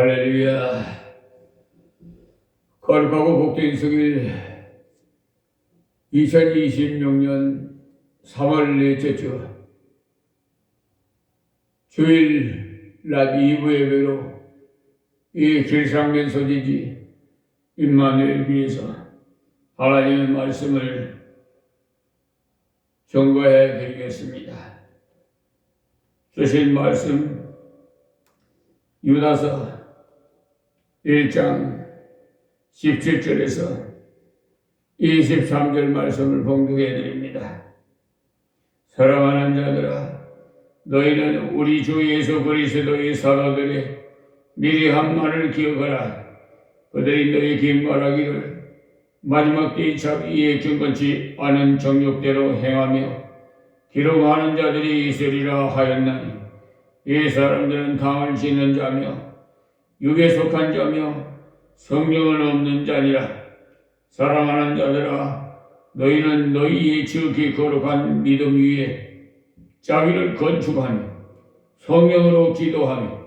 할렐루야. 거룩하고 복된 성일 2026년 3월 넷째 주 주일 낮 2부 예배로 이 길상면 소지지 임마누엘 위해서 하나님의 말씀을 전거해 드리겠습니다. 주신 말씀 유다서 1장 17절에서 23절 말씀을 봉독해 드립니다. 사랑하는 자들아, 너희는 우리 주 예수 그리스도의 사도들의 미리 한 말을 기억하라. 그들이 너희에게 말하기를 마지막 때의 자기의 경건치 않은 정욕대로 행하며 기록하는 자들이 있으리라 하였나니, 이 사람들은 당을 짓는 자며 육에 속한 자며 성령은 없는 자니라. 사랑하는 자들아, 너희는 너희의 지극히 거룩한 믿음 위에 자기를 건축하며 성령으로 기도하며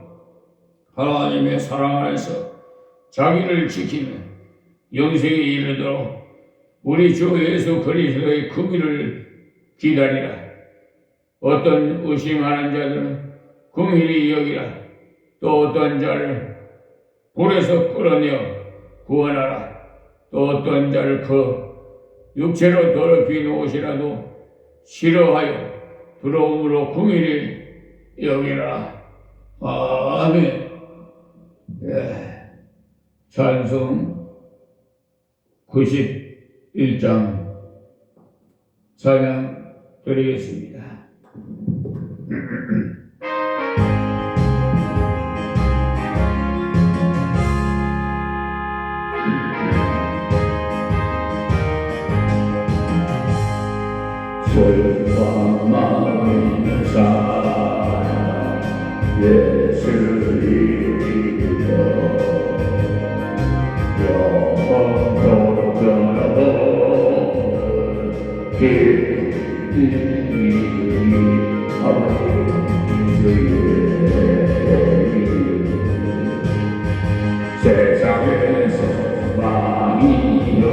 하나님의 사랑 안에서 자기를 지키며 영생에 이르도록 우리 주 예수 그리스도의 긍휼을 기다리라. 어떤 의심하는 자들은 긍휼히 여기라. 또 어떤 자를 불에서 끌어내어 구원하라. 또 어떤 자를 그 육체로 더럽힌 옷이라도 싫어하여 들어옴으로 긍휼히 여기라. 아멘. 찬송 91장 찬양 드리겠습니다. 소유와 마음의 사랑 예수를 믿어 영원토록 변화없는 이름이 세상에서 망이여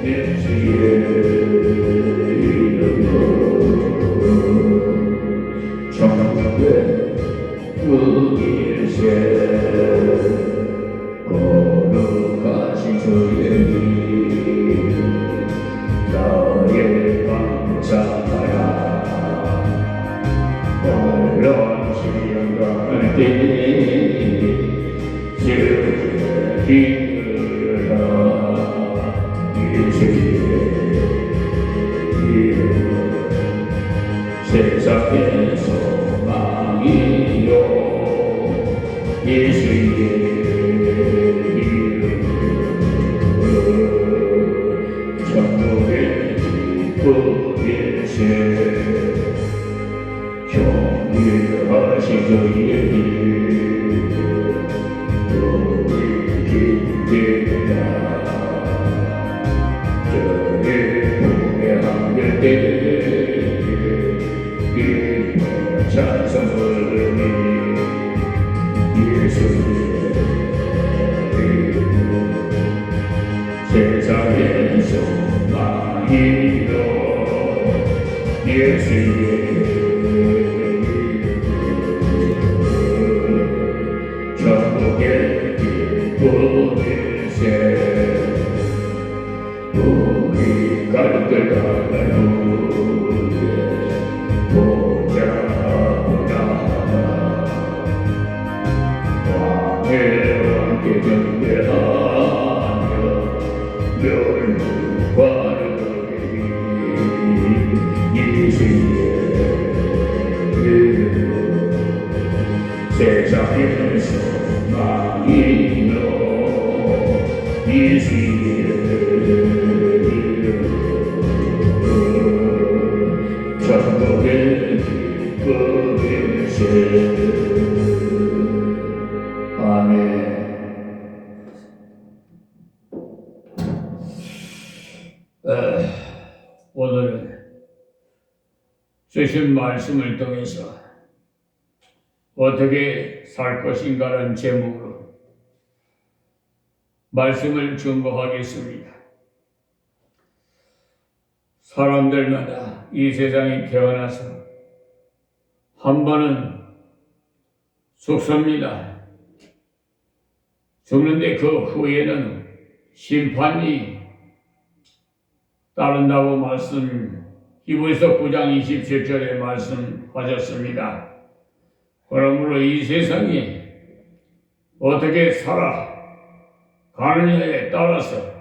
예수의 이름으로 천국의 그 일세 거룩하신 주의 이름 너의 감사하라. 물론 시험 당할 때 주의 이름으로 예수의 이름 세상에서 망이요 예수의 이름으로 천국의 기쁨일세 경외하신 주의 이름 우리 기대라. 저의 품에 안길 때 기쁨 찬송을 예수의 이름 세상에서 망이로 예수의 이름 천국의 기쁨일세 우리 갈들 가나요 보자보다 왕의 왕께 경배하며 멸관을 예수의 이름 세상에서 망이요 예수의 이름 천국의 기쁨일세. 아멘. 오늘은 주신 말씀을 통해서 어떻게 살 것인가라는 제목으로 말씀을 증거하겠습니다. 사람들마다 이 세상에 태어나서 한 번은 죽습니다. 죽는데 그 후에는 심판이 따른다고 히브리서 9장 27절에 말씀하셨습니다. 그러므로 이 세상이 어떻게 살아가느냐에 따라서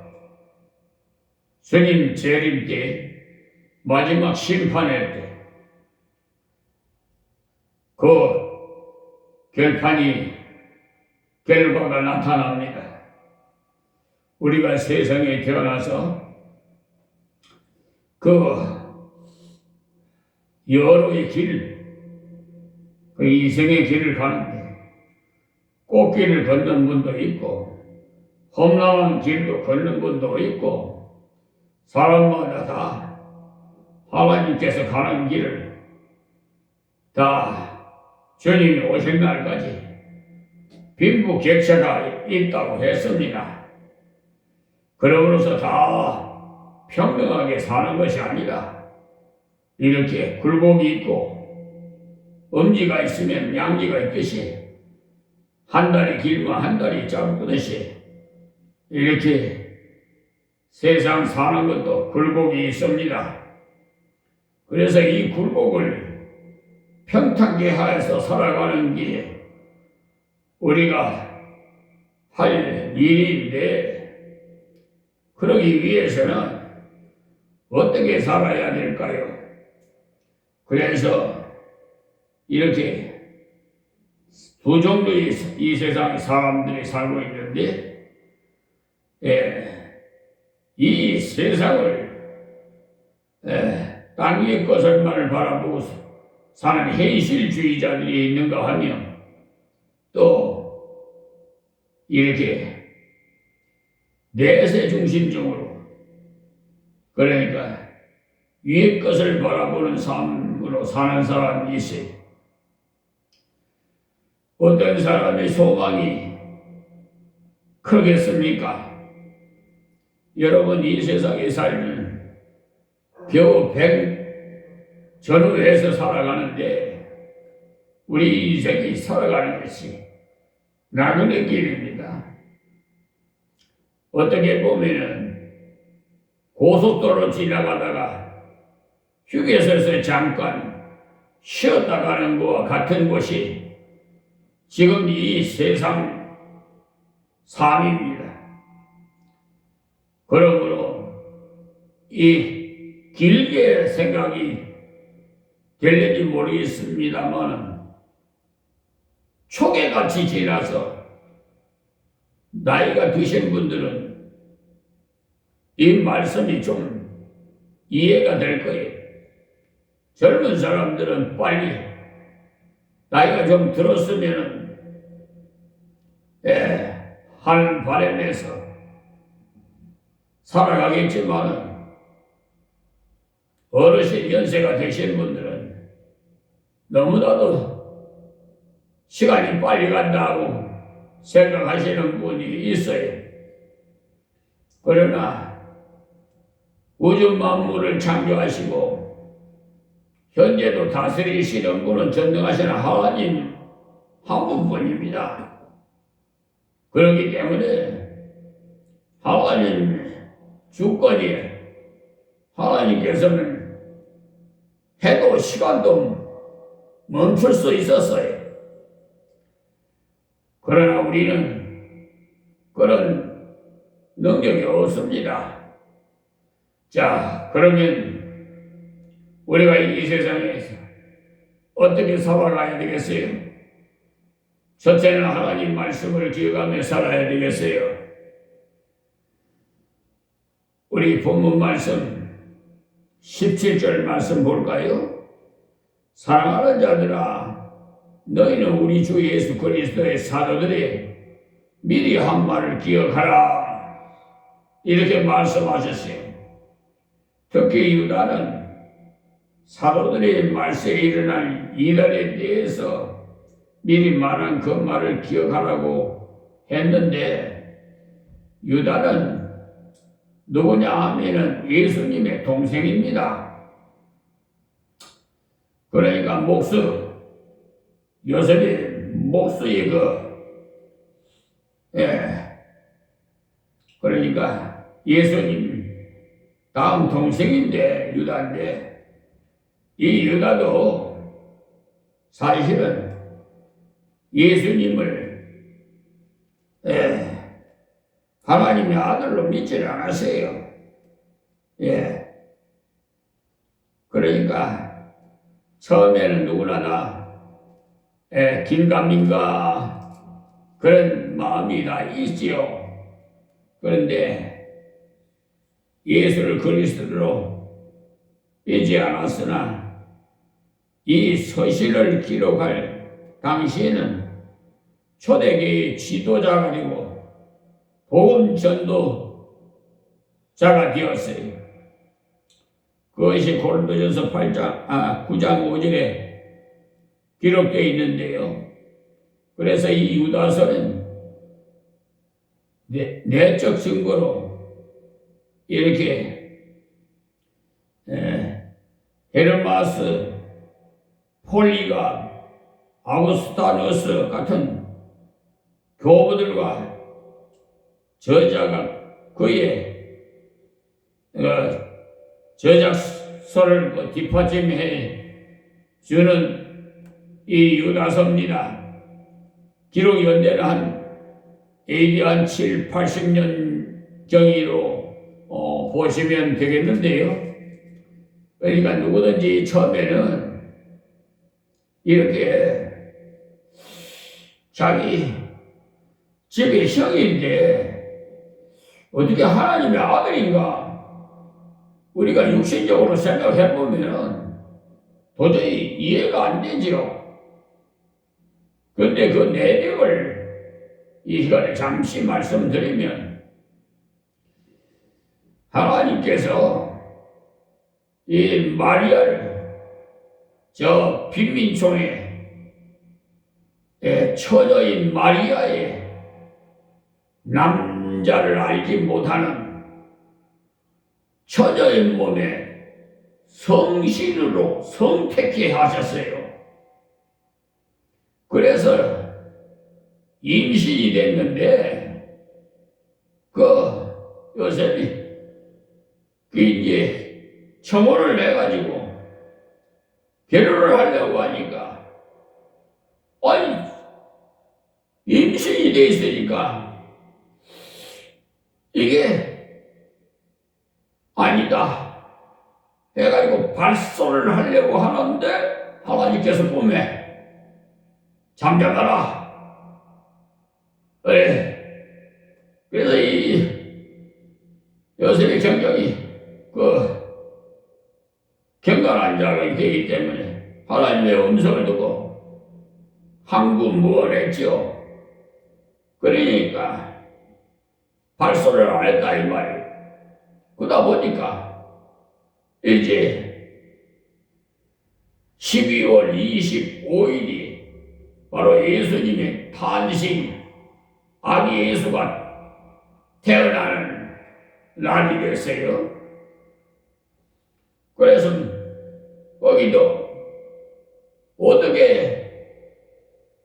주님 재림 때 마지막 심판의 때 그 결과가 나타납니다. 우리가 세상에 태어나서 그 여러의 그 이생의 길을 가는데 꽃길을 걷는 분도 있고 험난한 길도 걷는 분도 있고 사람마다 다 하나님께서 가는 길을 다 주님이 오실 날까지 빈부격차가 있다고 했습니다. 그러므로서 다 평등하게 사는 것이 아니라 이렇게 굴곡이 있고 엄지가 있으면 양지가 있듯이 한 달이 길면 한 달이 짧듯이 이렇게 세상 사는 것도 굴곡이 있습니다. 그래서 이 굴곡을 평탄케 하여서 살아가는 게 우리가 할 일인데 그러기 위해서는 어떻게 살아야 될까요? 그래서 이렇게 두 종류의 이 세상에 사람들이 살고 있는데 이 세상을 땅 위의 것을만 바라보고 사는 현실주의자들이 있는가 하면 또 이렇게 내세 중심적으로 그러니까 위의 것을 바라보는 삶으로 사는 사람이 있어요. 어떤 사람의 소망이 크겠습니까? 여러분 이 세상에 살면 겨우 100 전후에서 살아가는데 우리 인생이 살아가는 것이 나그네 길입니다. 어떻게 보면은 고속도로 지나가다가 휴게소에서 잠깐 쉬었다 가는 것과 같은 곳이 지금 이 세상 삶입니다. 그러므로 이 길게 생각이 될는지 모르겠습니다만 초계같이 지나서 나이가 드신 분들은 이 말씀이 좀 이해가 될 거예요. 젊은 사람들은 빨리 나이가 좀 들었으면 하는 바람에서 살아가겠지만 어르신 연세가 되신 분들은 너무나도 시간이 빨리 간다고 생각하시는 분이 있어요. 그러나 우주 만물을 창조하시고 현재도 다스리시는 분은 전능하신 하나님 한 분뿐입니다. 그렇기 때문에 하나님 주권이 하나님께서는 해도 시간도 멈출 수 있었어요. 그러나 우리는 그런 능력이 없습니다. 자, 그러면 우리가 이 세상에서 어떻게 살아가야 되겠어요? 첫째는 하나님 말씀을 기억하며 살아야 되겠어요. 우리 본문 말씀 17절 말씀 볼까요? 사랑하는 자들아, 너희는 우리 주 예수 그리스도의 사도들이 미리 한 말을 기억하라. 이렇게 말씀하셨어요. 특히 유다는 사도들의 말세에 일어날 이날에 대해서 미리 말한 그 말을 기억하라고 했는데 유다는 누구냐 하면은 예수님의 동생입니다. 그러니까 요셉이 목수의 그러니까 예수님 다음 동생인데 유다인데 이 유다도 사실은 예수님을 하나님의 아들로 믿지를 않았어요. 그러니까 처음에는 누구나 다 긴가민가 그런 마음이 다 있지요. 그런데 예수를 그리스도로 믿지 않았으나 이 서신을 기록할 당시에는 초대교회의 지도자가 아니고 복음 전도자가 되었어요. 그것이 고린도전서 9장 5절에 기록되어 있는데요. 그래서 이 유다서는 내적 증거로 이렇게 헤르마스, 폴리가, 아우구스타누스 같은 교부들과 저자가 그의 저작서를 뒷받침해 주는 이 유다서입니다. 기록 연대는 한 AD 한 7, 80년 정의로 보시면 되겠는데요. 그러니까 누구든지 처음에는 이렇게 자기 집의 형인데 어떻게 하나님의 아들인가 우리가 육신적으로 생각해보면 도저히 이해가 안 되지요. 그런데 그 내력을 이 시간에 잠시 말씀드리면 하나님께서 이 마리아를 저 빈민촌에 처녀인 마리아의 남자를 알지 못하는 처녀의 몸에 성신으로 성택해 하셨어요. 그래서 임신이 됐는데 요셉이 이제 청혼을 해가지고 결혼을 하려고 하니까 아니 임신이 돼 있으니까 이게 아니다 해가지고 발설을 하려고 하는데 하나님께서 꿈에 잠잠하라. 그래서 이 요셉의 경정이 경건한 자가 되기 때문에 하나님의 음성을 듣고 항구무언했죠. 그러니까 발설을 안 했다 이 말이에요. 그러다 보니까 이제 12월 25일이 바로 예수님의 탄생, 아기 예수가 태어나는 날이 됐어요. 그래서 거기도 어떻게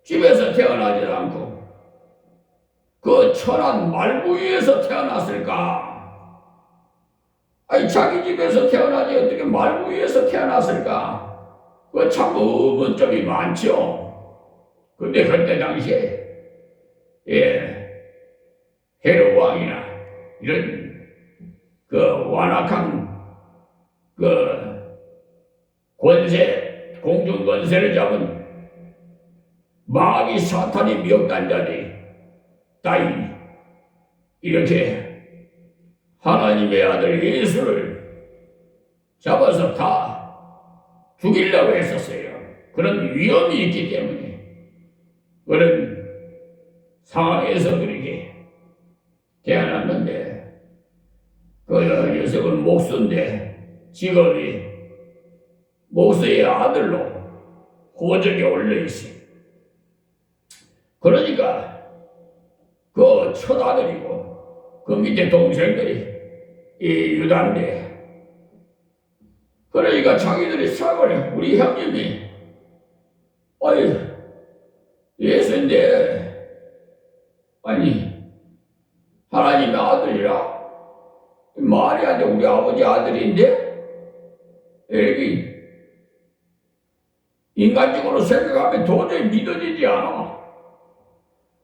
집에서 태어나지 않고 그 천한 말구 위에서 태어났을까? 아니 자기 집에서 태어나지 어떻게 말구 위에서 태어났을까? 그 참 의문점이 많죠. 근데 그때 당시에 헤롯 왕이나 이런 완악한 권세, 공중 권세를 잡은 마귀 사탄이 미혹단자들이 따위 이렇게 하나님의 아들 예수를 잡아서 다 죽이려고 했었어요. 그런 위험이 있기 때문에 그런 상황에서 그렇게 태어났는데 요셉은 목수인데 직업이 목수의 아들로 호적에 올려있어요. 그러니까 그 첫아들이고 그 밑에 동생들이 이 유다인데, 그러니까 자기들이 사고를 우리 형님이 어이 예수인데 아니 하나님의 아들이라 말이 안 돼. 우리 아버지 아들인데 여기 인간적으로 생각하면 도저히 믿어지지 않아.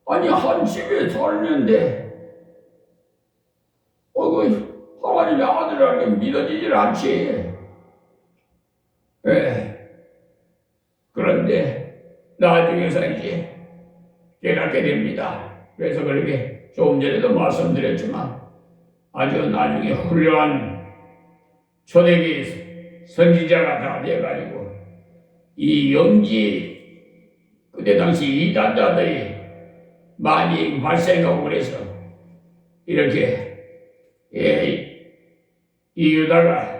아니 한 집에 살는데 그 하나님의 아들이라는 게 믿어지질 않지. 그런데 나중에서 이제 깨닫게 됩니다. 그래서 그렇게 조금 전에도 말씀드렸지만 아주 나중에 훌륭한 초대기 선지자가 다 돼가지고 이 영지 그때 당시 이단자들이 많이 발생하고 그래서 이렇게 이 유다가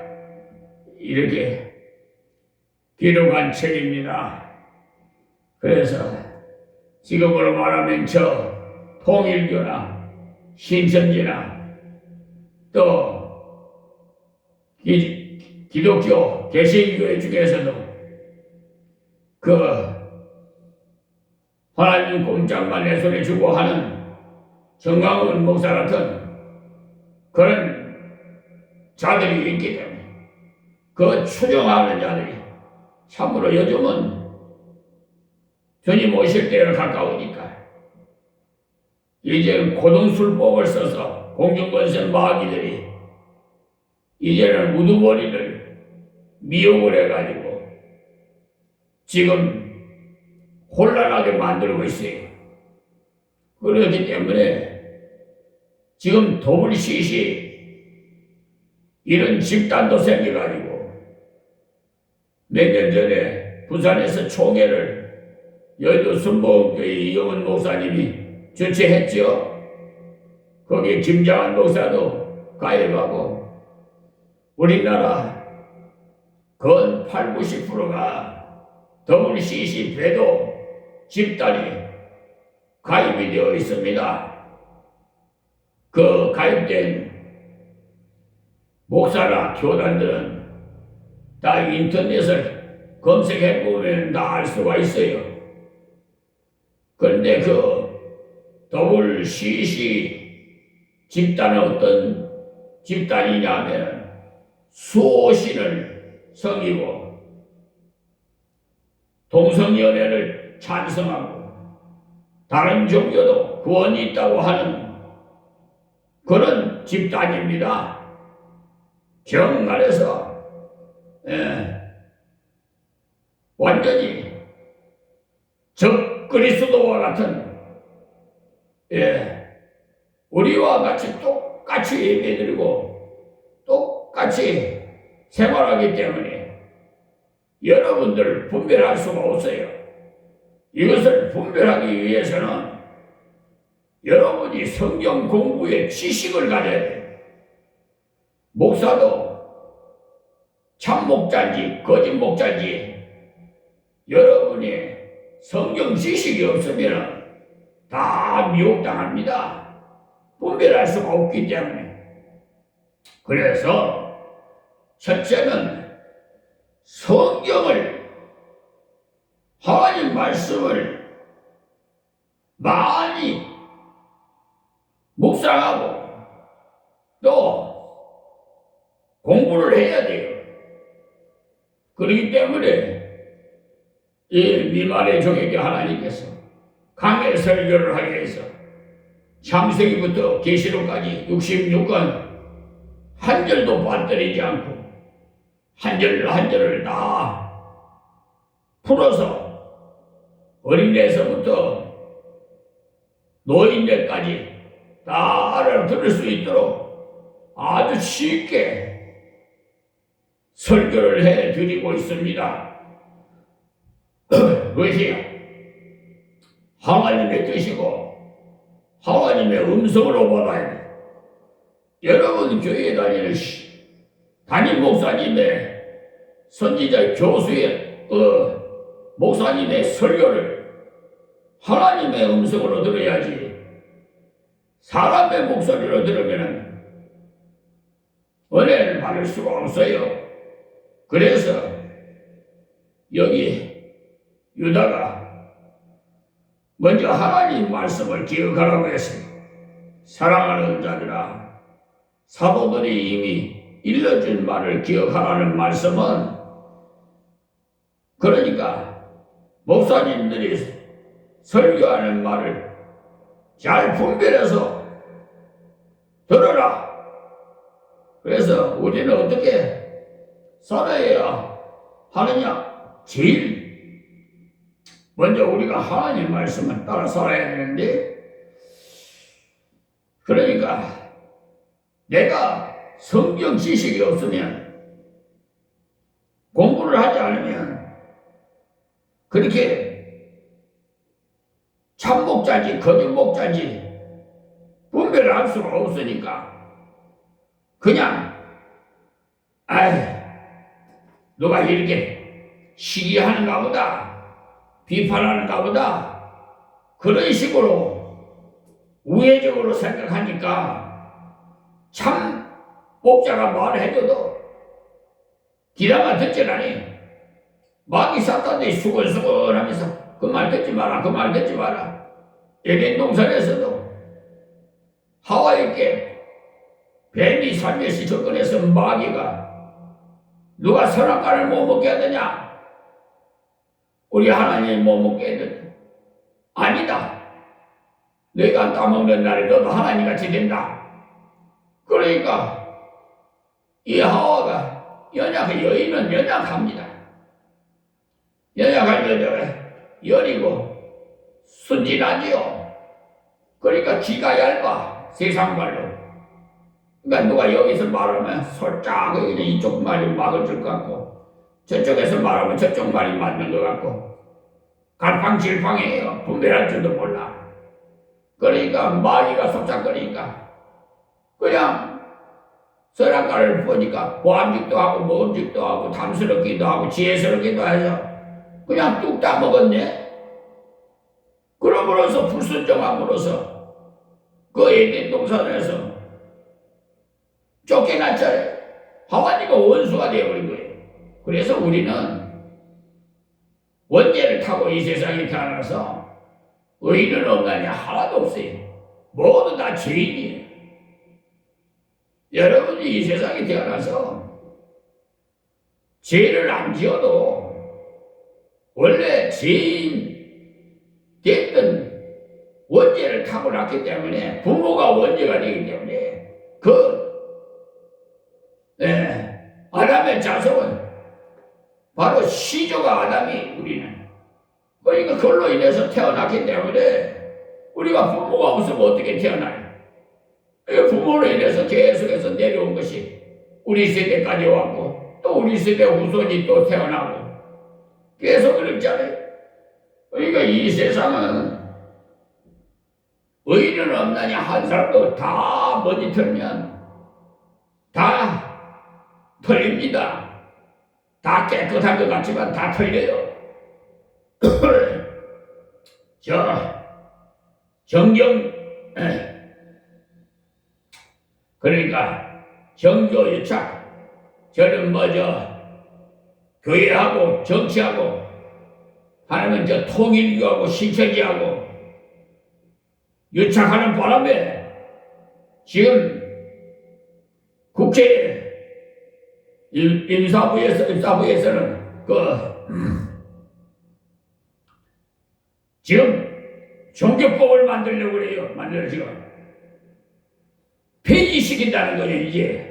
이렇게 기록한 책입니다. 그래서 지금으로 말하면 저 통일교나 신천지나 또 기독교 개신교회 중에서도 그 하나님 꼼짝만 내 손에 주고 하는 정강훈 목사 같은 그런 자들이 있기 때문에 그 추종하는 자들이 참으로 요즘은 주님 오실 때가 가까우니까 이제는 고등술법을 써서 공중권세 마귀들이 이제는 우두머리를 미혹을 해가지고 지금 혼란하게 만들고 있어요. 그렇기 때문에 지금 WCC 이런 집단도 생겨가지고 몇 년 전에 부산에서 총회를 여의도 순복음교회 이영훈 목사님이 주최했죠. 거기에 김장한 목사도 가입하고 우리나라 건 80, 90%가 WCC 배도 집단이 가입이 되어 있습니다. 그 가입된 목사나 교단들은 다 인터넷을 검색해보면 다 알 수가 있어요. 그런데 그 WCC 집단은 어떤 집단이냐면 수호신을 섬기고 동성연애를 찬성하고 다른 종교도 구원이 있다고 하는 그런 집단입니다. 정말해서 완전히 적그리스도와 같은 우리와 같이 똑같이 예배드리고 똑같이 생활하기 때문에 여러분들 분별할 수가 없어요. 이것을 분별하기 위해서는 여러분이 성경 공부의 지식을 가져야 돼요. 목사도 참 목자인지 거짓 목자인지 여러분이 성경 지식이 없으면 다 미혹당합니다. 분별할 수가 없기 때문에. 그래서 첫째는 성경을 하나님 말씀을 많이 묵상하고 또 공부를 해야 돼요. 그렇기 때문에 이 미만의 종에게 하나님께서 강해 설교를 하기 위해서 창세기부터 계시록까지 66권 한 절도 빠뜨리지 않고 한 절 한 절을 다 풀어서 어린애에서부터 노인네까지 다 알아들을 수 있도록 아주 쉽게 설교를 해드리고 있습니다. 그것이 하나님의 뜻이고 하나님의 음성으로 받아야 돼. 여러분 교회에 다니는 담임 목사님의 선지자 교수의 목사님의 설교를 하나님의 음성으로 들어야지. 사람의 목소리로 들으면 은혜를 받을 수가 없어요. 그래서 여기 유다가 먼저 하나님 말씀을 기억하라고 했어요. 사랑하는 자들아, 사도들이 이미 일러준 말을 기억하라는 말씀은, 그러니까 목사님들이 설교하는 말을 잘 분별해서 들어라. 그래서 우리는 어떻게 살아야 하느냐? 제일 먼저 우리가 하나님 말씀을 따라 살아야 되는데, 그러니까 내가 성경 지식이 없으면, 공부를 하지 않으면 그렇게 참목자인지 거짓목자인지 분별을 할 수가 없으니까 그냥 누가 이렇게 시기하는가 보다, 비판하는가 보다, 그런 식으로 우회적으로 생각하니까 참 목자가 말해줘도 기라가 듣질 않아요. 마귀 사탄들이 수근수근하면서 그 말 듣지 마라, 그 말 듣지 마라. 에덴 동산에서도 하와에게 뱀이 살며시 접근해서 마귀가 누가 선악과를 못 먹게 하느냐? 우리 하나님이 못 먹게 했는데, 아니다. 내가 따먹는 날에 너도 하나님같이 된다. 그러니까 이 하와가 여인은 연약합니다. 연약한 여자가 여리고 순진하지요. 그러니까 귀가 얇아, 세상 말로. 그러니까 누가 여기서 말하면 솔직하게 그냥 이쪽 말이 막을 줄 것 같고, 저쪽에서 말하면 저쪽 말이 맞는 것 같고, 갈팡질팡해요. 분별할 줄도 몰라. 그러니까 마귀가 속삭거리니까 그냥 선악과를 보니까 보암직도 하고 먹음직도 하고 탐스럽기도 하고 지혜스럽기도 해서 그냥 뚝 따먹었네. 그러므로서 불순종함으로써 그 에덴 동산에서 쫓겨났잖아요. 하와니가 원수가 되어버린 거예요. 그래서 우리는 원죄를 타고 이 세상에 태어나서 의인은 없나냐? 하나도 없어요. 모두 다 죄인이에요. 여러분이 이 세상에 태어나서 죄를 안 지어도 원래 죄인 됐던 원죄를 타고났기 때문에, 부모가 원죄가 되기 때문에 아담의 자손은 바로 시조가 아담이 우리는. 그러니까 그걸로 인해서 태어났기 때문에 우리가 부모가 없으면 어떻게 태어나요? 부모로 인해서 계속해서 내려온 것이 우리 세대까지 왔고, 또 우리 세대 후손이 또 태어나고 계속 그랬잖아요. 그러니까 이 세상은 의인은 없느냐? 한 사람도 다 머리 털면 다 털립니다. 다 깨끗한 것 같지만 다 털려요. 정경, 그러니까 정교 유착, 저는 교회하고 정치하고 하나님은 통일교하고 신천지하고 유착하는 바람에 지금 국회 임사부에서는 지금 종교법을 만들려고 그래요. 지금 폐지시킨다는 거예요. 이제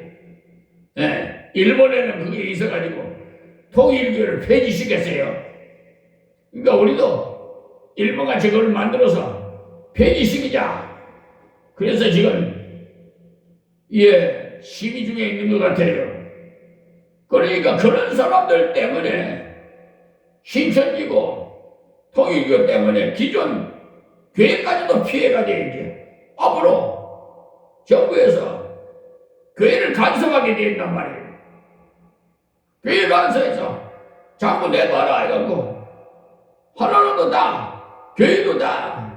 일본에는 그게 있어가지고 통일교를 폐지시켰어요. 그러니까 우리도 일본같이 그걸 만들어서 폐지시키자. 그래서 지금 시위 중에 있는 것 같아요. 그러니까 그런 사람들 때문에 신천지고 통일교 때문에 기존 교회까지도 피해가 돼. 이제 앞으로 정부에서 교회를 간섭하게 된단 말이에요. 교회 간섭해서 자꾸 내봐라 해갖고 하나라도 다 교회도 다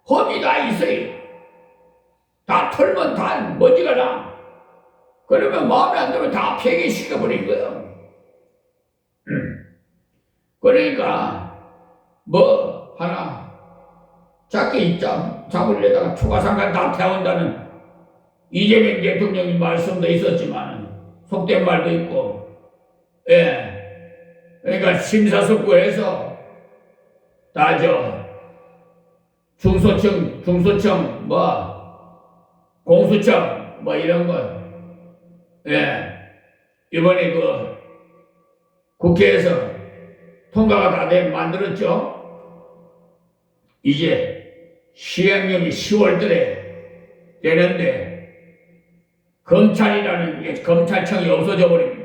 험이 다 있어요. 다 털면 다 먼지가 나. 그러면 마음에 안 들면 다 폐기시켜버린 거예요. 그러니까 뭐 하나 작게 잡으려다가 초가상간 다 태운다는 이재명 대통령의 말씀도 있었지만 속된 말도 있고, 그러니까 심사숙고해서 다 중소청 공수처 이런 거, 이번에 국회에서 통과가 다 만들었죠. 이제 시행령이 10월달에 되는데 검찰이라는 검찰청이 없어져 버립니다.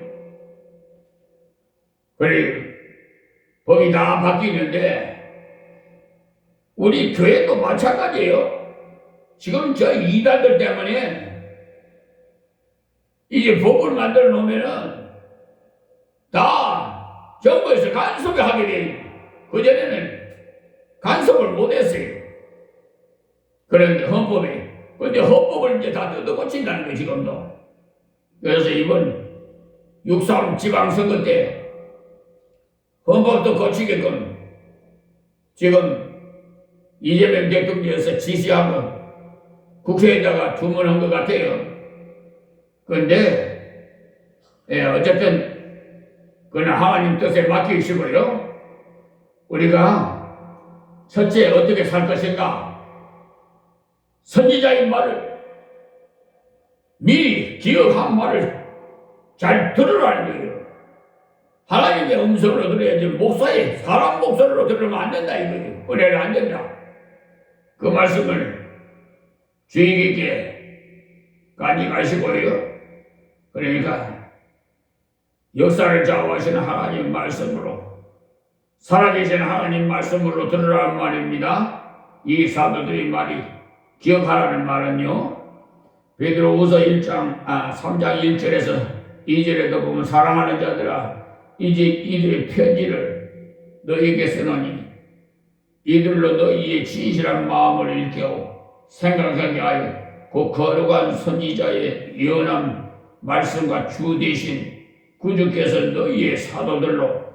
그리고 법이 다 바뀌는데 우리 교회도 마찬가지예요. 지금 저 이단들 때문에 이제 법을 만들어 놓으면은 다 정부에서 간섭을 하게 돼요. 그전에는 간섭을 못 했어요. 그런데 근데 헌법을 이제 다 뜯어고친다는 거예요, 지금도. 그래서 이번 6.3 지방선거 때 헌법도 고치게끔 지금 이재명 대통령에서 지시하고 국회에다가 주문한 것 같아요. 그런데 어쨌든 그는 하나님 뜻에 맡기시고요. 우리가 첫째 어떻게 살 것인가? 선지자의 말을 미리 기억한 말을 잘 들으라는 거예요. 하나님의 음성으로 들어야지 사람 목소리로 들으면 안 된다 이거예요. 은혜는 안 된다. 그 말씀을 주의 깊게 간직하시고요. 그러니까 역사를 좌우하시는 하나님 말씀으로 살아계신 하나님 말씀으로 들으라는 말입니다. 이 사도들의 말이 기억하라는 말은요. 베드로후서 3장 1절에서 2절에도 보면 사랑하는 자들아 이제 이들의 편지를 너희에게 쓰노니 이들로 너희의 진실한 마음을 일깨워 생각하게 하여 그 거룩한 선지자의 예언한 말씀과 주 대신 구주께서 너희의 사도들로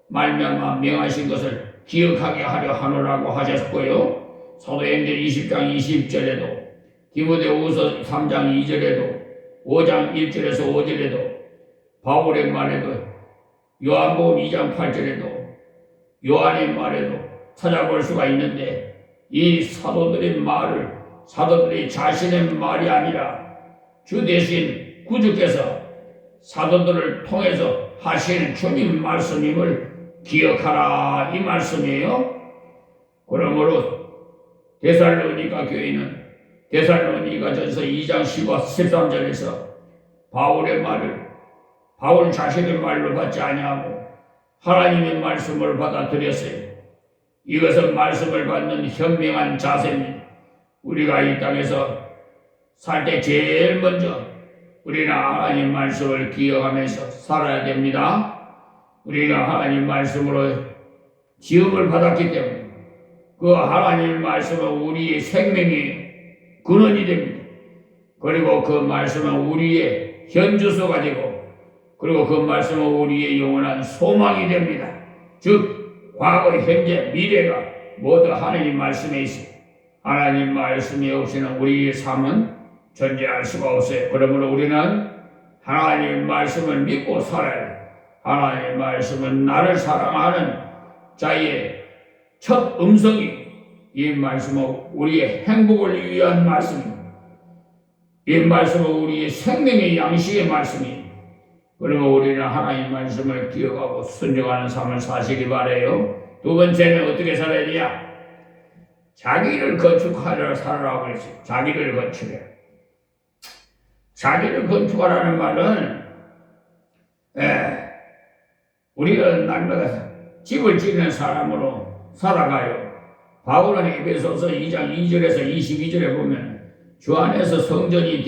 말미암아 명하신 것을 기억하게 하려 하노라고 하셨고요. 사도행전 20장 20절에도 디모데후서 3장 2절에도 5장 1절에서 5절에도 바울의 말에도 요한복음 2장 8절에도 요한의 말에도 찾아볼 수가 있는데 이 사도들의 말을 사도들이 자신의 말이 아니라 주 대신 구주께서 사도들을 통해서 하시는 주님 말씀임을 기억하라 이 말씀이에요. 그러므로 데살로니가 교회는 데살로니가전서 2장 13절에서 바울의 말을 바울 자신의 말로 받지 아니하고 하나님의 말씀을 받아들였어요. 이것은 말씀을 받는 현명한 자세입니다. 우리가 이 땅에서 살 때 제일 먼저 우리는 하나님 말씀을 기억하면서 살아야 됩니다. 우리는 하나님 말씀으로 지음을 받았기 때문에 그 하나님 말씀은 우리의 생명의 근원이 됩니다. 그리고 그 말씀은 우리의 현주소가 되고 그리고 그 말씀은 우리의 영원한 소망이 됩니다. 즉 과거, 현재, 미래가 모두 하나님 말씀에 있습니다. 하나님 말씀이 없이는 우리의 삶은 존재할 수가 없어요. 그러므로 우리는 하나님 말씀을 믿고 살아야 해요. 하나님 말씀은 나를 사랑하는 자의 첫 음성이 이 말씀은 우리의 행복을 위한 말씀입니다. 이 말씀은 우리의 생명의 양식의 말씀입니다. 그러면 우리는 하나님 말씀을 기억하고 순종하는 삶을 사시기 바라요. 두 번째는 어떻게 살아야 되냐? 자기를 건축하려 살아라고 했어요. 자기를 건축해. 자기를 건축하라는 말은 우리는 날마다 집을 짓는 사람으로 살아가요. 바울은 에베소서 2장 2절에서 22절에 보면 주 안에서 성전이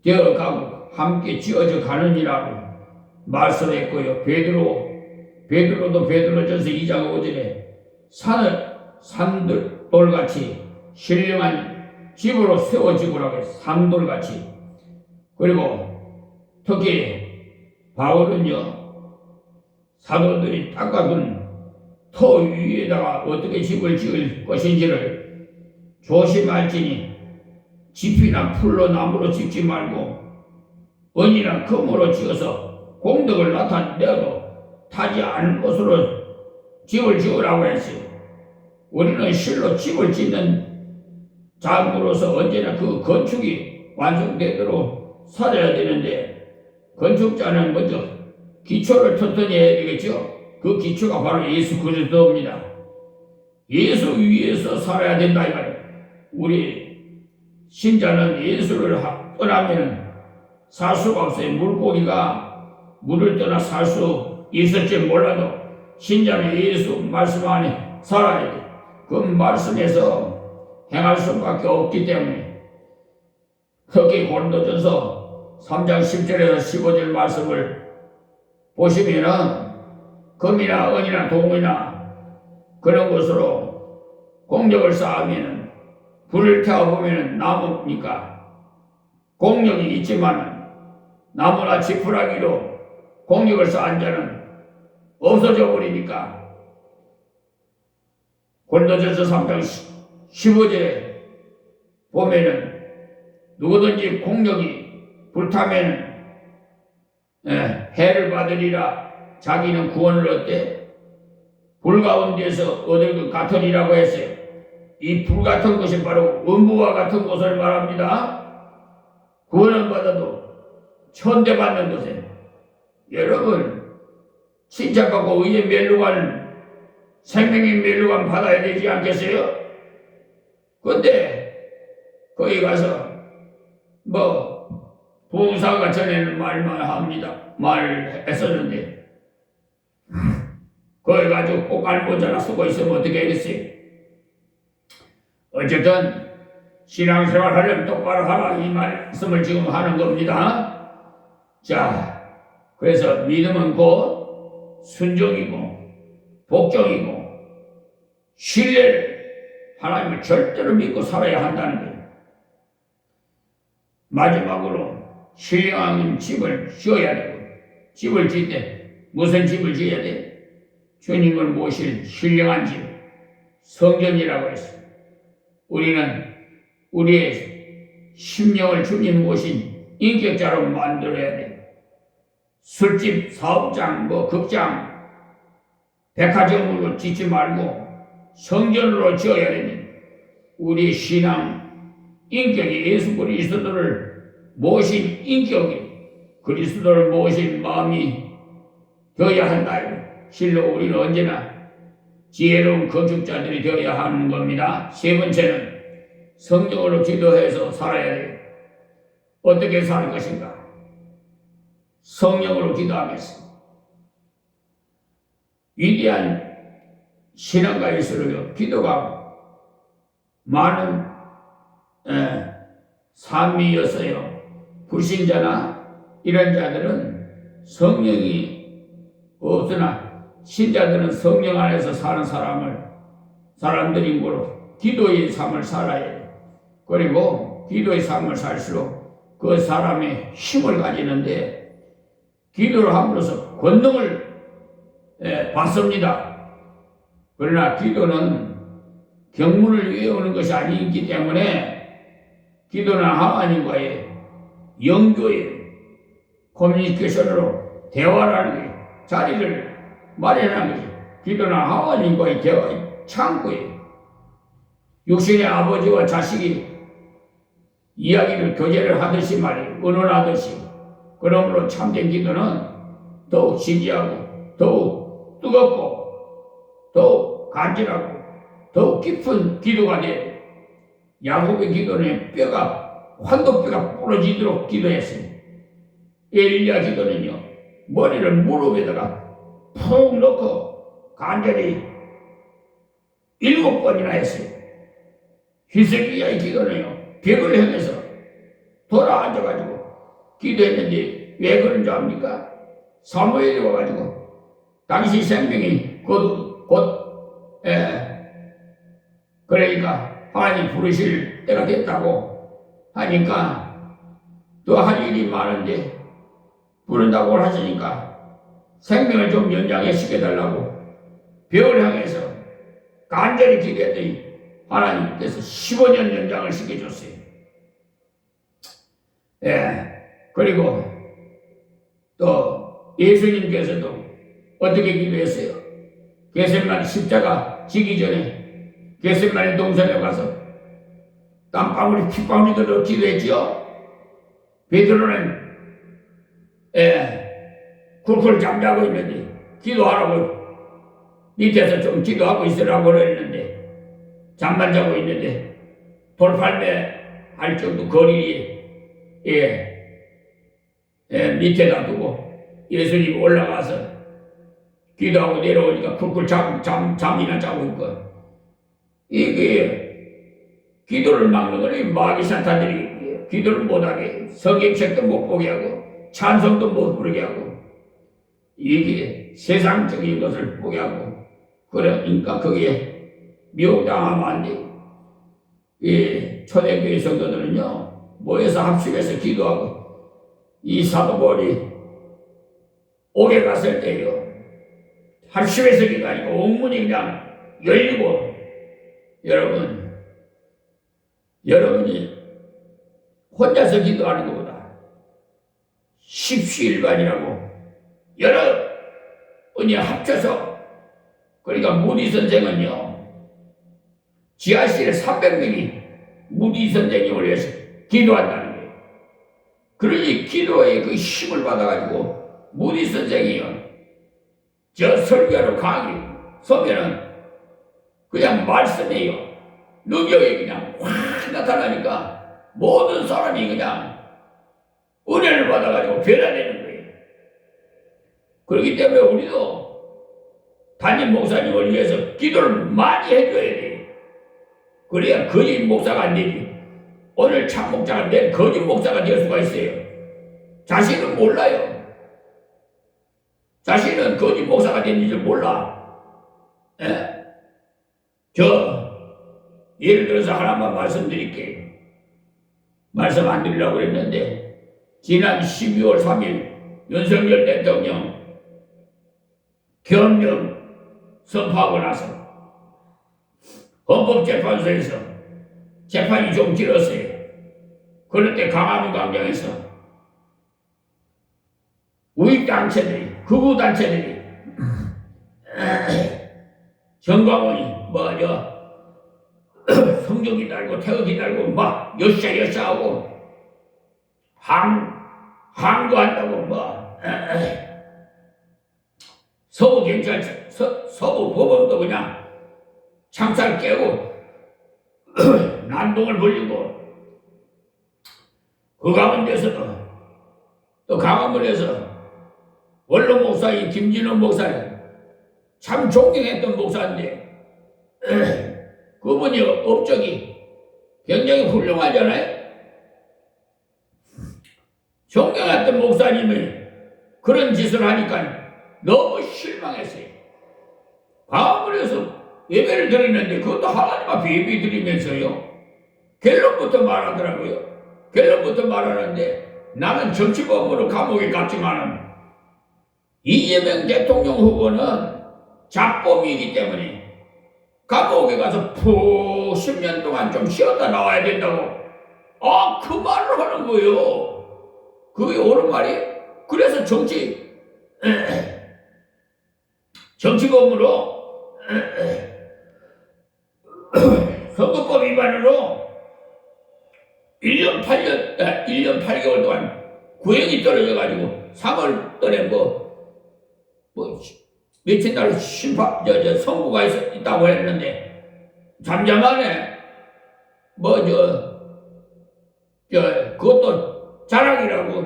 되어가고 함께 지어져 가느니라고 말씀했고요. 베드로도 베드로전서 2장 5절에 산들 돌같이 신령한 집으로 세워지고라고 해서 산돌같이. 그리고 특히 바울은요, 사도들이 닦아둔 터 위에다가 어떻게 집을 지을 것인지를 조심할지니 집이나 풀로 나무로 짓지 말고 은이나 금으로 지어서 공덕을 나타내어도 타지 않은 것으로 집을 지으라고 했어요. 우리는 실로 집을 짓는 자로서 언제나 그 건축이 완성되도록 살아야 되는데, 건축자는 먼저 기초를 튼튼히 해야 되겠죠. 그 기초가 바로 예수 그리스도입니다. 예수 위에서 살아야 된다 이 말이에요. 우리 신자는 예수를 떠나면 살 수가 없어요. 물고기가 물을 떠나 살 수 있을지 몰라도 신자는 예수 말씀 안에 살아야 돼요. 그 말씀에서 행할 수밖에 없기 때문에, 특히 고린도전서 3장 10절에서 15절 말씀을 보시면은 금이나 은이나 동이나 그런 것으로 공력을 쌓으면 불을 태워보면 나무니까 공력이 있지만 나무나 지푸라기로 공력을 쌓은 자는 없어져 버리니까, 고린도전서 3장 15절에 보면은 누구든지 공력이 불타면 해를 받으리라. 자기는 구원을 얻되 불 가운데서 얻을 것 같으리라고 했어요. 이 불 같은 것이 바로 음부와 같은 것을 말합니다. 구원을 받아도 천대받는 것에, 여러분 칭찬받고 의의 멸류관, 생명의 멸류관 받아야 되지 않겠어요? 근데 거기 가서 부흥사가 전에는 말했었는데 거기 가지고 꼭 알고자나 쓰고 있으면 어떻게 하겠어요? 어쨌든 신앙생활 하려면 똑바로 하라 이 말씀을 지금 하는 겁니다. 자, 그래서 믿음은 곧 순종이고 복종이고 신뢰를, 하나님을 절대로 믿고 살아야 한다는 거예요. 마지막으로 신령한 집을 지어야 되고, 집을 지을 때 무슨 집을 지어야 돼? 주님을 모실 신령한 집, 성전이라고 했어요. 우리는 우리의 심령을 주님 모신 인격자로 만들어야 돼. 술집, 사업장, 극장, 백화점으로 짓지 말고 성전으로 지어야 되는 우리 신앙 인격이 예수 그리스도를 모신 인격이, 그리스도를 모신 마음이 되어야 한다. 실로 우리는 언제나 지혜로운 건축자들이 되어야 하는 겁니다. 세 번째는 성경으로 기도해서 살아야 돼요. 어떻게 살 것인가? 성령으로 기도하면서. 위대한 신앙가일수록 기도가 많은 삶이었어요. 불신자나 이런 자들은 성령이 없으나 신자들은 성령 안에서 사는 사람들인 거로 기도의 삶을 살아야 해요. 그리고 기도의 삶을 살수록 그 사람의 힘을 가지는데, 기도를 함으로써 권능을 받습니다. 그러나 기도는 경문을 외우는 것이 아니기 때문에 기도는 하나님과의 영교의 커뮤니케이션으로 대화라는 자리를 마련하는 거죠. 기도는 하나님과의 대화의 창구예요. 육신의 아버지와 자식이 이야기를 교제를 하듯이 말이에요. 의논하듯이. 그러므로 참된 기도는 더욱 신기하고 더욱 뜨겁고 더욱 간절하고 더욱 깊은 기도가 돼요. 야곱의 기도는 환도뼈가 부러지도록 기도했어요. 엘리야 기도는요, 머리를 무릎에다가 푹 넣고 간절히 7번이나 했어요. 히스기야의 기도는요, 벽을 향해서 돌아앉아가지고 기도했는데 왜 그런 줄 압니까? 사무엘이 와가지고 당시 생명이 곧 예. 그러니까 하나님 부르실 때가 됐다고 하니까 또 할 일이 많은데 부른다고 하시니까 생명을 좀 연장해 시켜달라고 벽을 향해서 간절히 기도했더니 하나님께서 15년 연장을 시켜줬어요. 예. 그리고 또 예수님께서도 어떻게 기도했어요? 겟세마네 십자가 지기 전에 겟세마네 동산에 가서 땀방울이 핏방울이 기도했지요. 베드로는 쿨쿨 잠자고 있는데 기도하라고 밑에서 좀 기도하고 있으라고 그랬는데 잠만 자고 있는데 돌팔매 할 정도 거리에 밑에다 두고 예수님 올라가서 기도하고 내려오니까 쿨쿨 잠이나 자고 있고 이게 기도를 막는 거니 마귀 사탄들이 기도를 못하게 성경책도 못 보게 하고 찬송도 못 부르게 하고 이게 세상적인 것을 보게 하고 그러니까 거기에 미혹당하면 안 돼. 이 초대교회 성도들은요 모여서 합심해서 기도하고 이 사도 바울이 옥에 갔을 때요 합심해서 기도하니까 옥문이 그냥 열리고 여러분이 혼자서 기도하는 것보다 십시일반이라고 여러분이 합쳐서 그러니까 무디 선생은요 지하실에 300명이 무디 선생님을 위해서 기도한다는 거예요. 그러니 기도에 그 힘을 받아가지고 무디 선생이요 저 설교로 강의 서면은 그냥 말씀이에요. 능력이 그냥 확 나타나니까 모든 사람이 그냥 은혜를 받아가지고 변화되는 거예요. 그렇기 때문에 우리도 담임 목사님을 위해서 기도를 많이 해줘야 돼요. 그래야 거짓 목사가 안 되지. 오늘 참 목사가 된 거짓 목사가 될 수가 있어요. 자신은 몰라요. 자신은 거짓 목사가 되는 줄 몰라. 예를 들어서 하나만 말씀드릴게요. 말씀 안 드리려고 했는데 지난 12월 3일 윤석열 대통령 경영 선포하고 나서 헌법재판소에서 재판이 좀 길었어요. 그런데 강화문 광장에서 우익단체들이 극우단체들이 정광훈이 성적이 달고 태극이 달고 막 여샤하고 항거한다고 서부 경찰 서부 법원도 그냥 창살 깨고 난동을 벌리고 그 가운데서도 또 강화문에서 원로 목사인 김진원 목사를 참 존경했던 목사인데 그분이 업적이 굉장히 훌륭하잖아요. 존경했던 목사님이 그런 짓을 하니까 너무 실망했어요. 강화문에서 예배를 드리는데 그것도 하나님 앞에 예배 드리면서요. 결론부터 말하더라고요. 결론부터 말하는데 나는 정치범으로 감옥에 갔지만은 이재명 대통령 후보는 잡범이기 때문에 감옥에 가서 푹 10년 동안 좀 쉬었다 나와야 된다고. 그 말을 하는 거예요. 그게 옳은 말이에요. 그래서 정치범으로 선거법 위반으로 1년 8개월 동안 구형이 떨어져가지고 3월 달에 며칠 날 선고가 있다고 했는데 잠잠하네. 그것도 자랑이라고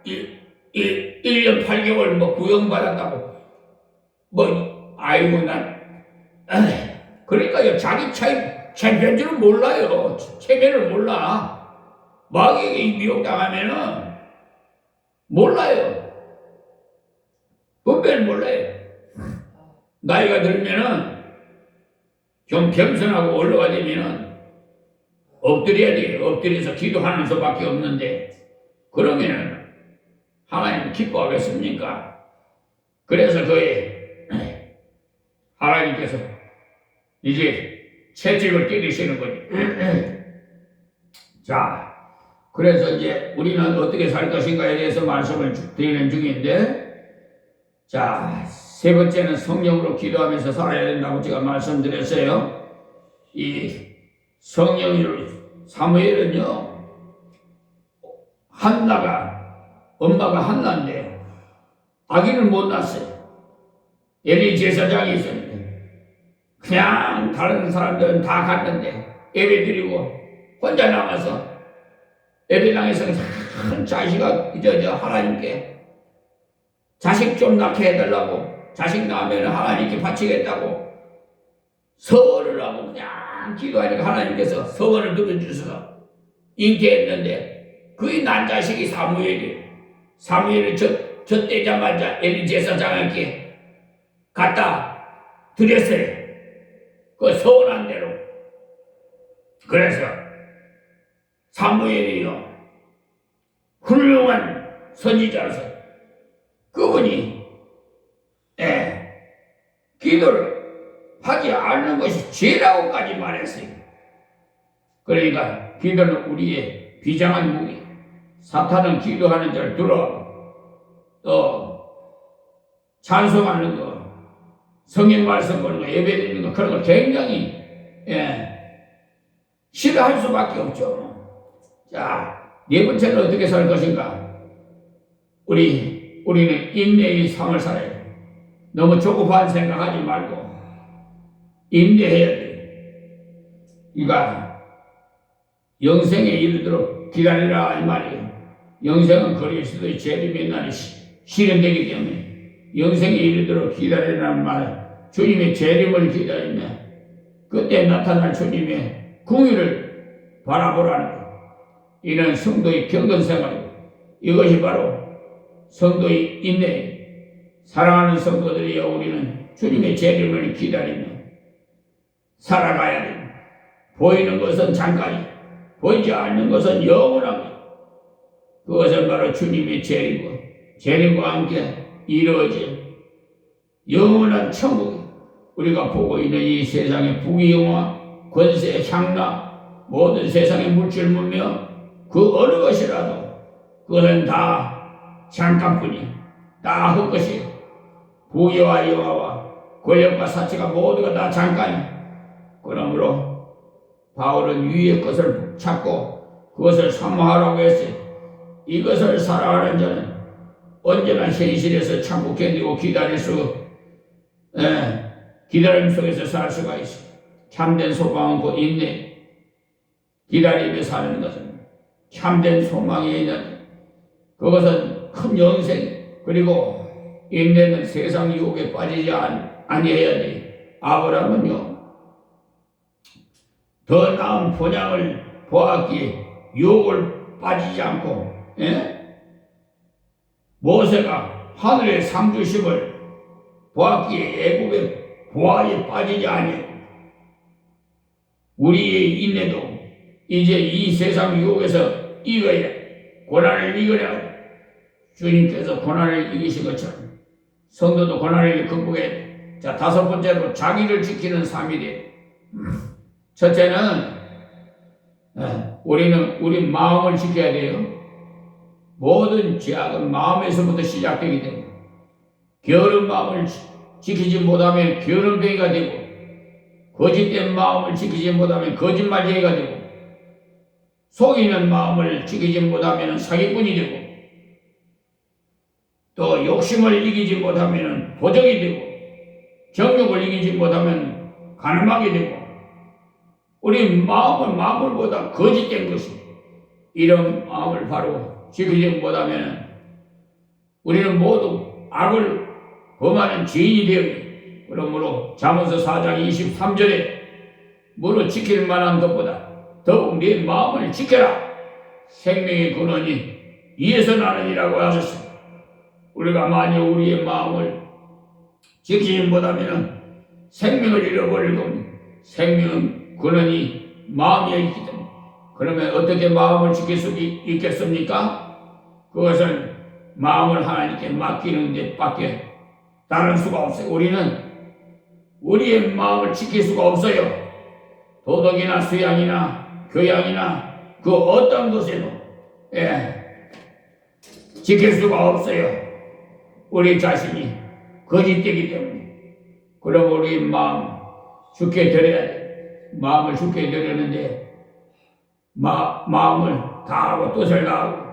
1년 8개월 구형받았다고 아이고 그러니까요 자기 챔피언줄은 몰라요. 체면을 몰라. 마귀에게 미혹당하면은 몰라요. 분별을 몰라요. 나이가 들면은 좀 겸손하고 올라가 되면은 엎드려야 돼. 엎드려서 기도하는 수밖에 없는데 그러면은 하나님 기뻐하겠습니까? 그래서 그의 하나님께서 이제 채찍을 때리시는 거지. 자, 그래서 이제 우리는 어떻게 살 것인가에 대해서 말씀을 드리는 중인데, 자, 세 번째는 성령으로 기도하면서 살아야 된다고 제가 말씀드렸어요. 이 성령으로 사무엘은요, 엄마가 한나인데 아기는 못 낳았어요. 엘리 제사장이 있었는데 그냥 다른 사람들은 다 갔는데 예배 드리고 혼자 남아서 예배당에서 큰 자식아 저 하나님께 자식 좀 낳게 해달라고, 자식 낳으면 하나님께 바치겠다고 서원을 하고 그냥 기도하니까 하나님께서 서원을 들어주셔서 잉태했는데 그의 난 자식이 사무엘을 젖대자마자 엘리 제사장에게 갖다 드렸어요. 그 서원한 대로. 그래서 사무엘이요 훌륭한 선지자로서 그분이 기도를 하지 않는 것이 죄라고까지 말했어요. 그러니까 기도는 우리의 비장한 무기. 사탄은 기도하는 자를 들어 또 찬송하는 거, 성경 말씀 보는 거, 예배 드리는 거 그런 걸 굉장히 싫어할 수밖에 없죠. 자, 네 번째는 어떻게 살 것인가? 우리는 인내의 삶을 살아야 돼. 너무 조급한 생각하지 말고 인내해야 돼. 그러니까 영생에 이르도록 기다리라 이 말이에요. 영생은 그리스도의 재림의 날이 실현되기 때문에 영생에 이르도록 기다리라는 말, 주님의 재림을 기다리며 그때 나타날 주님의 궁유를 바라보라는 것. 이는 성도의 경건생활이고 이것이 바로 성도의 인내. 사랑하는 성도들이여 우리는 주님의 재림을 기다리며 살아가야 됩니다. 보이는 것은 잠깐이, 보이지 않는 것은 영원하고 그것은 바로 주님의 재림이고 재림과 함께 이루어질 영원한 천국이 우리가 보고 있는 이 세상의 부귀영화, 권세, 향락, 모든 세상의 물질 문명 그 어느 것이라도 그것은 다 잠깐뿐이 다 헛것이 부귀와 영화와 권력과 사치가 모두가 다 잠깐이. 그러므로 바울은 위의 것을 찾고 그것을 사모하라고 했어요. 이것을 살아가는 자는 언제나 현실에서 참고 견디고 기다림 속에서 살 수가 있어. 참된 소망은 곧 인내. 기다리며 사는 것은 참된 소망이 있는 그것은 큰 영생. 그리고 인내는 세상 유혹에 빠지지 아니해야 돼. 아브라함은요 더 나은 본향을 보았기에 유혹을 빠지지 않고 모세가 하늘의 상주심을 보았기에 애굽의 보화에 빠지지 아니하고 우리의 인내도 이제 이 세상 유혹에서 이겨야 고난을 이겨내고 주님께서 고난을 이기신 것처럼 성도도 고난을 극복해야 돼. 자, 다섯 번째로 자기를 지키는 삶이 돼. 첫째는 우리는 우리 마음을 지켜야 돼요. 모든 죄악은 마음에서부터 시작되기 때문에 게으른 마음을 지키지 못하면 게으름뱅이가 되고 거짓된 마음을 지키지 못하면 거짓말쟁이가 되고 속이는 마음을 지키지 못하면 사기꾼이 되고 또 욕심을 이기지 못하면 도적이 되고 정욕을 이기지 못하면 가늠하게 되고 우리 마음은 마음보다 거짓된 것이 이런 마음을 바로 지키지 못하면 우리는 모두 악을 범하는 죄인이 되어 그러므로 잠언서 4장 23절에 무릇 지킬 만한 것보다 더욱 네 마음을 지켜라. 생명의 근원이 이에서 나느니라고 하셨습니다. 우리가 만약 우리의 마음을 지키지 못하면 생명을 잃어버릴 겁니다. 생명은 근원이 마음에 있기 때문에. 그러면 어떻게 마음을 지킬 수 있겠습니까? 그것은 마음을 하나님께 맡기는 데 밖에 다른 수가 없어요. 우리는 우리의 마음을 지킬 수가 없어요. 도덕이나 수양이나 교양이나 그 어떤 것에도 지킬 수가 없어요. 우리 자신이 거짓되기 때문에. 그럼 우리 마음 죽게 드려야 돼. 마음을 죽게 드렸는데 마음을 다하고 뜻을 다하고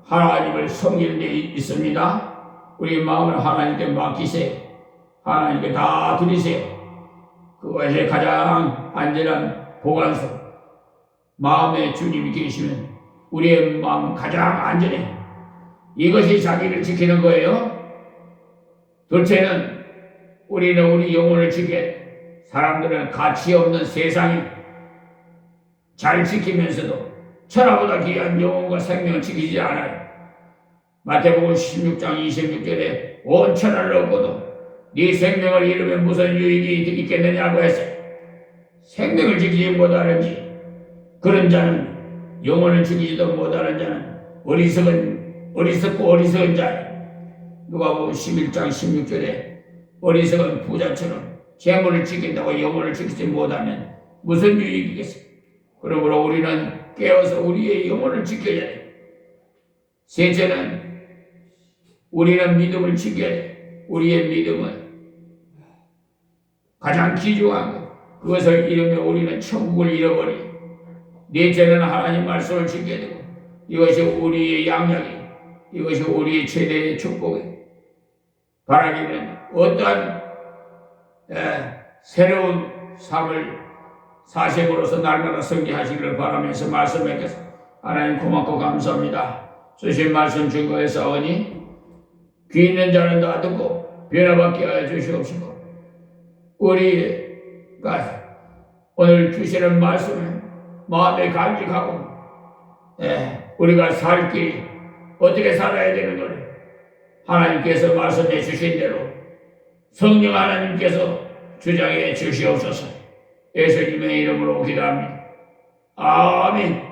하나님을 섬기는 데 있습니다. 우리 마음을 하나님께 맡기세요. 하나님께 다 드리세요. 그것이 가장 안전한 보관소. 마음에 주님이 계시면 우리의 마음은 가장 안전해. 이것이 자기를 지키는 거예요. 둘째는 우리는 우리 영혼을 지켜야 돼. 사람들은 가치 없는 세상이 잘 지키면서도 천하보다 귀한 영혼과 생명을 지키지 않아요. 마태복음 16장 26절에 온 천하를 얻고도 네 생명을 잃으면 무슨 유익이 있겠느냐고 했어요. 생명을 지키지 못하는지 그런 자는 영혼을 지키지도 못하는 자는 어리석고 어리석은 자예요. 누가복음 11장 16절에 어리석은 부자처럼 재물을 지킨다고 영혼을 지키지 못하면 무슨 유익이겠어요? 그러므로 우리는 깨어서 우리의 영혼을 지켜야 돼. 셋째는 우리는 믿음을 지켜야 돼. 우리의 믿음은 가장 귀중한 것. 그것을 잃으면 우리는 천국을 잃어버려. 넷째는 하나님 말씀을 지켜야 되고 이것이 우리의 양약이, 이것이 우리의 최대의 축복이. 바라기는 어떠한 새로운 삶을 사색으로서 날마다 성취하시기를 바라면서 말씀하겠습니다. 하나님 고맙고 감사합니다. 주신 말씀 증거했사오니 귀 있는 자는 다 듣고 변화받게 하여 주시옵시고 우리가 오늘 주시는 말씀을 마음에 간직하고 우리가 살 길이 어떻게 살아야 되는 것을 하나님께서 말씀해 주신 대로 성령 하나님께서 주장해 주시옵소서. 예수님의 이름으로 기도합니다. 아멘.